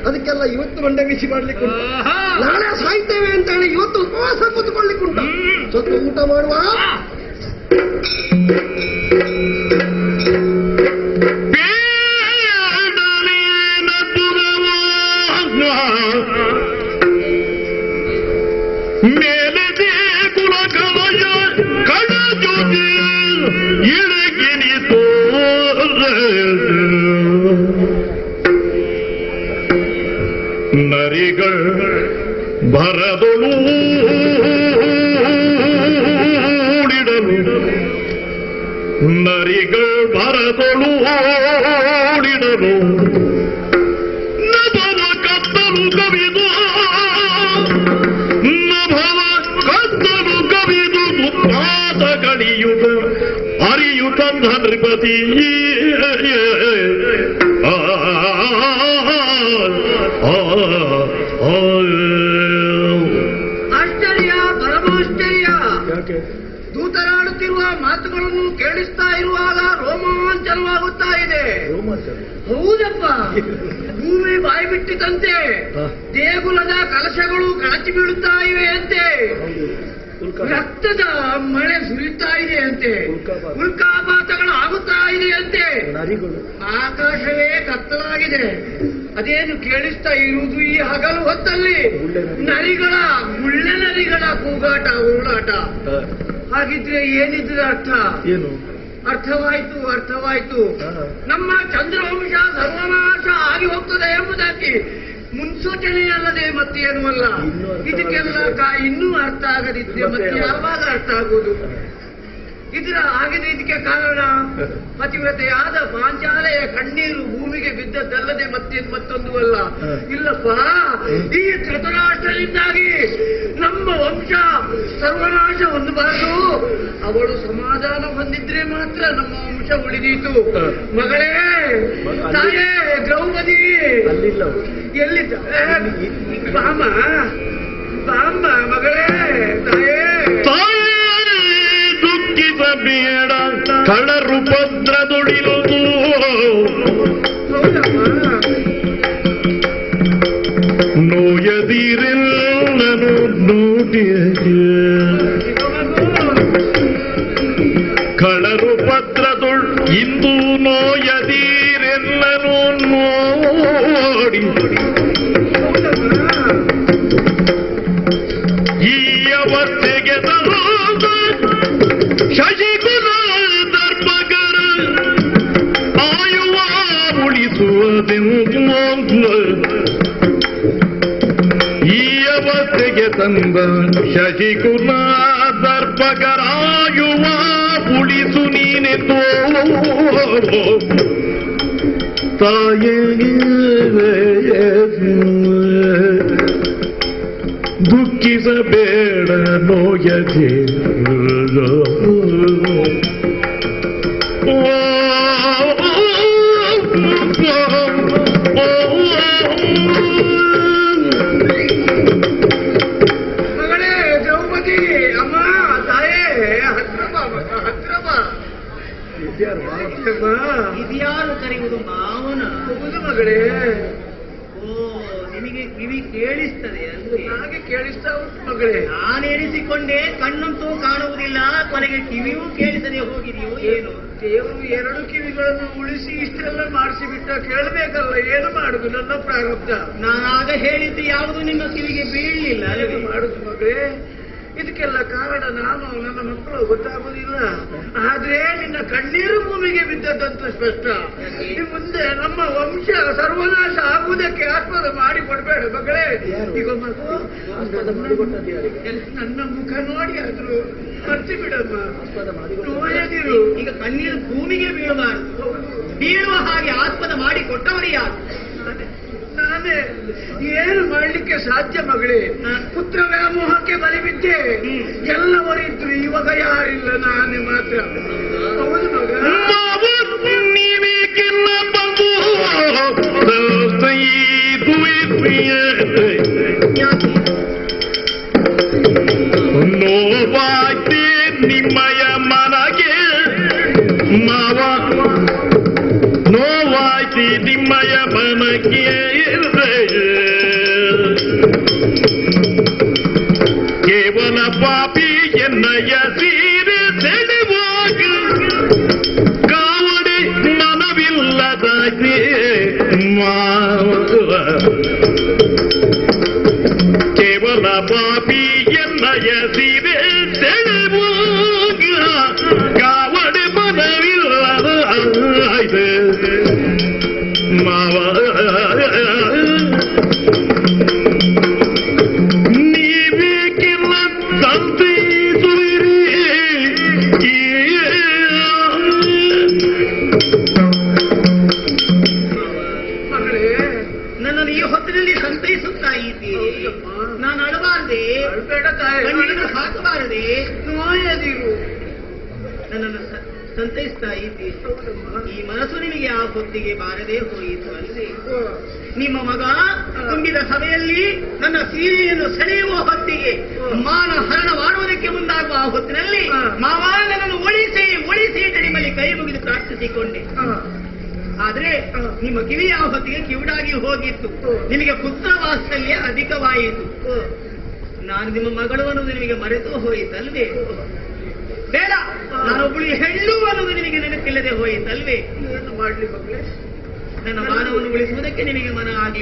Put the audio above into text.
ಅದಕ್ಕೆಲ್ಲ ಇವತ್ತು ಮಂಡೆ ಬಿಸಿ ಮಾಡ್ಲಿಕ್ಕೆ ನಾಳೆ ಸಾಯ್ತೇವೆ ಅಂತ ಹೇಳಿ ಇವತ್ತು ಉಪವಾಸ ಕೂತ್ಕೊಳ್ಳಿಕ್ಕುಂಟು. ಸ್ವಲ್ಪ ಊಟ ಮಾಡುವ. ಮೇಲದೆ ಕುಲಕವಯ ಕಡಜುದಿ ಇಳಗಿನಿತೋ ನರಿಗಳು ಭರದೊಳು ನರಿಗಳು ಭರದೊಳು ಓಡಿಡಲು ನಭವ ಕತ್ತಲು ಕವಿದು ನಭವ ಕತ್ತಲು ಕವಿದು ಪಾದ ಕಡಿಯುತ ಅರಿಯುತ ನೃಪತಿ ಆಶ್ಚರ್ಯ, ಪರಮಾಶ್ಚರ್ಯ. ದೂತರಾಡುತ್ತಿರುವ ಮಾತುಗಳನ್ನು ಕೇಳಿಸ್ತಾ ಇರುವಾಗ ರೋಮಾಂಚನವಾಗುತ್ತಾ ಇದೆ. ಹೌದಪ್ಪ, ಭೂಮಿ ಬಾಯಿ ಬಿಟ್ಟಿತಂತೆ, ದೇಗುಲದ ಕಲಶಗಳು ಕಳಚಿ ಬೀಳುತ್ತಾ ಇವೆ ಅಂತೆ, ರಕ್ತದ ಮಳೆ ಸುರಿಯುತ್ತಾ ಇದೆ ಅಂತೆ, ಉಲ್ಕಾಪಾತಗಳು ಆಗುತ್ತಾ ಇದೆ ಅಂತೆ, ಆಕಾಶವೇ ಕತ್ತಲಾಗಿದೆ. ಅದೇನು ಕೇಳಿಸ್ತಾ ಇರುವುದು ಈ ಹಗಲು ಹೊತ್ತಲ್ಲಿ? ನರಿಗಳ ಗುಳ್ಳೆ ನರಿಗಳ ಕೂಗಾಟ, ಉರುಳಾಟ. ಹಾಗಿದ್ರೆ ಏನಿದ್ರೆ ಅರ್ಥ ಏನು? ಅರ್ಥವಾಯ್ತು, ಅರ್ಥವಾಯ್ತು. ನಮ್ಮ ಚಂದ್ರವಂಶ ಸರ್ವನಾಶ ಆಗಿ ಹೋಗ್ತದೆ ಎಂಬುದಾಗಿ ಮುನ್ಸೂಚನೆಯಲ್ಲದೆ ಮತ್ತೇನು ಅಲ್ಲ. ಇದಕ್ಕೆಲ್ಲ ಇನ್ನೂ ಅರ್ಥ ಆಗದಿದ್ರೆ ಮತ್ತೆ ಯಾವಾಗ ಅರ್ಥ ಆಗುವುದು? ಇದರ ಆಗಿದೆ. ಇದಕ್ಕೆ ಕಾರಣ ಪತಿವ್ರತೆಯಾದ ಪಾಂಚಾಲೆಯ ಕಣ್ಣೀರು ಭೂಮಿಗೆ ಬಿದ್ದದ್ದಲ್ಲದೆ ಮತ್ತೊಂದು ಅಲ್ಲ. ಇಲ್ಲಪ್ಪ, ಈ ಧೃತರಾಷ್ಟ್ರದಿಂದಾಗಿ ನಮ್ಮ ವಂಶ ಸರ್ವನಾಶ ಹೊಂದಬಾರದು. ಅವಳು ಸಮಾಧಾನ ಹೊಂದಿದ್ರೆ ಮಾತ್ರ ನಮ್ಮ ವಂಶ ಉಳಿದೀತು. ಮಗಳೇ, ತಾಯೇ ದ್ರೌಪದಿ ಎಲ್ಲಿದ್ದ? ಬಾಮ ಬಾಮ ಮಗಳೇ, ತಾಯೇ ದುಃಖಿಸಬೇಡ, ಕಳರು ಭದ್ರದುಡಿಲುದು ನೋಯದಿರೆಲ್ಲನು ನೋಡಿಯ ಕಳರು ಭದ್ರದುಳ್ ಇಂದು ನೋಯದಿರೆಲ್ಲನು ನೋಡಿ ಈ ಅವಸ್ಥೆಗೆ ಶಶಿಕುಲ ದರ್ಪಕರ ಆಯುವ ಉಳಿಸುವುದೆಂದು ಈ ಅವಸ್ಥೆಗೆ ತಂದ ಶಶಿಕುಲ ದರ್ಪಕರಾಯುವ ಉಳಿಸು ನೀನೆಂದು ತಾಯೇ ದುಃಖಿಸಬೇಡ ನೋಯದೆ ಮಗಳೇ ದ್ರೌಪದಿ, ಅಮ್ಮ ತಾಯೇ, ಹತ್ರ ಬಾ. ಇದ್ಯಾರು ಕರೆಯುವುದು ಮಾವನ? ಹೌದು ಮಗಳೇ. ಓ, ನಿಮಗೆ ಕಿವಿ ಕೇಳಿಸ್ತದೆ ಅಲ್ವೇ? ಹಾಗೆ ಕೇಳಿಸ್ತಾ ಉಂಟು ಮಗಳೇ. ನಾನೇರಿಸಿಕೊಂಡೆ ಕಣ್ಣಂತೂ ಕಾಣುವುದಿಲ್ಲ, ಕೊನೆಗೆ ಕಿವಿಯೂ ಕೇಳಿಸದೆ ಹೋಗಿದೆಯೋ ಏನು? ದೇವರು 2 ಕಿವಿಗಳನ್ನು ಉಳಿಸಿ ಇಷ್ಟೆಲ್ಲ ಮಾಡಿಸಿಬಿಟ್ಟ. ಕೇಳಬೇಕಲ್ಲ, ಏನು ಮಾಡುದು? ನನ್ನ ಪ್ರಾರಬ್ಧ. ನಾನಾಗ ಹೇಳಿದ್ದು ಯಾವುದು ನಿಮ್ಮ ಕಿವಿಗೆ ಬೀಳಲಿಲ್ಲ ಅಲ್ಲವೇ? ಮಾಡುದು ಮಗಳೇ, ಇದಕ್ಕೆಲ್ಲ ಕಾರಣ ನಾನು, ನನ್ನ ಮಕ್ಕಳು ಗೊತ್ತಾಗುವುದಿಲ್ಲ. ಆದ್ರೆ ನಿನ್ನ ಕಣ್ಣೀರು ಭೂಮಿಗೆ ಬಿದ್ದದ್ದಂತೂ ಸ್ಪಷ್ಟ. ಈ ಮುಂದೆ ನಮ್ಮ ವಂಶ ಸರ್ವನಾಶ ಆಗುವುದಕ್ಕೆ ಆಸ್ಪದ ಮಾಡಿಕೊಡ್ಬೇಡ ಮಗಳೇ. ಈಗ ಮಗು ನನ್ನ ಮುಖ ನೋಡಿ ಆದ್ರೂ ಮರ್ತಿ ಬಿಡಮ್ಮ, ನೋಯದಿರು. ಈಗ ಕಣ್ಣೀರು ಭೂಮಿಗೆ ಬೀಳಬಾರದು, ಬೀಳುವ ಹಾಗೆ ಆಸ್ಪದ ಮಾಡಿ ಕೊಟ್ಟವರು ಯಾರು? ನಾನೇ. ಏನು ಮಾಡ್ಲಿಕ್ಕೆ ಸಾಧ್ಯ ಮಗಳೇ? ಪುತ್ರ ವ್ಯಾಮೋಹಕ್ಕೆ ಬಲಿ ಬಿದ್ದೆ. ಎಲ್ಲವರಿದ್ರು, ಇವಾಗ ಯಾರಿಲ್ಲ, ನಾನೇ ಮಾತ್ರ. ಹೌದು ಮಗ. ನೋವಾಯ್ತೆ ನಿಮ್ಮಯ ಮನಗೆ ಮಾವ, ನೋವಾಯ್ತಿ ನಿಮ್ಮಯ ಮನಗೆ ಕೇವಲ ಪಾಪಿ ಎನ್ನಯ ಸೀರೆ ಸೆಳೆವಾಗ ಕಾವಡೆ ಮನವಿಲ್ಲದಾಗಿ ಕೇವಲ ಪಾಪಿ ಎನ್ನಯ ಸೀರೆ ಸೆಳೆವಾಗ ಕಾವಡೆ ಮನವಿಲ್ಲದ ಮಾವ. ನೀವೇಕೆಲ್ಲ ಸಂತೈಸುವಿರಿ? ಮಗಳೇ, ನನ್ನನ್ನು ಈ ಹೊತ್ತಿನಲ್ಲಿ ಸಂತೈಸುತ್ತಾ ಇದ್ದೀರಿ. ನಾನು ಅಳಬಾರದೆ, ಬೇಡ ತಾಯಿ, ಕಣ್ಣೀರು ಹಾಕಬಾರದೆ, ನೋಯದಿರು. ನನ್ನನ್ನು ಸಂತೈಸ್ತಾ ಇದ್ದೀರಿ. ಈ ಮನಸ್ಸು ನಿಮಗೆ ಆ ಹೊತ್ತಿಗೆ ಬಾರದೆ ಹೋಯಿತು ಅಲ್ಲದೆ? ನಿಮ್ಮ ಮಗ ತುಂಬಿದ ಸಭೆಯಲ್ಲಿ ನನ್ನ ಸೀರೆಯನ್ನು ಸೆಳೆಯುವ ಹೊತ್ತಿಗೆ ಮಾನ ಹರಣ ಮಾಡುವುದಕ್ಕೆ ಮುಂದಾಗುವ ಆ ಹೊತ್ತಿನಲ್ಲಿ ಮಾವ ನನ್ನನ್ನು ಒಳಿಸಿ ನಿಮ್ಮಲ್ಲಿ ಕೈ ಮುಗಿದು ಪ್ರಾರ್ಥಿಸಿಕೊಂಡೆ. ಆದ್ರೆ ನಿಮ್ಮ ಕಿವಿ ಆ ಹೊತ್ತಿಗೆ ಕಿವುಡಾಗಿ ಹೋಗಿತ್ತು. ನಿಮಗೆ ಪುತ್ರ ವಾತ್ಸಲ್ಯ ಅಧಿಕವಾಯಿತು. ನಾನು ನಿಮ್ಮ ಮಗಳು ಅನ್ನೋದು ನಿಮಗೆ ಮರೆತು ಹೋಯಿತಲ್ವೇ? ಬೇಡ, ನಾನೊಬ್ಬಳು ಹೆಣ್ಣು ಅನ್ನೋದು ನಿಮಗೆ ನೆನಪಿಲ್ಲದೆ ಹೋಯಿತಲ್ವೇ? ಏನು ಮಾಡ್ಲಿ ಮಗಳೇ? ನನ್ನ ಮಾನವನ್ನು ಉಳಿಸುವುದಕ್ಕೆ ನಿಮಗೆ ಮನ ಆಗಲಿ.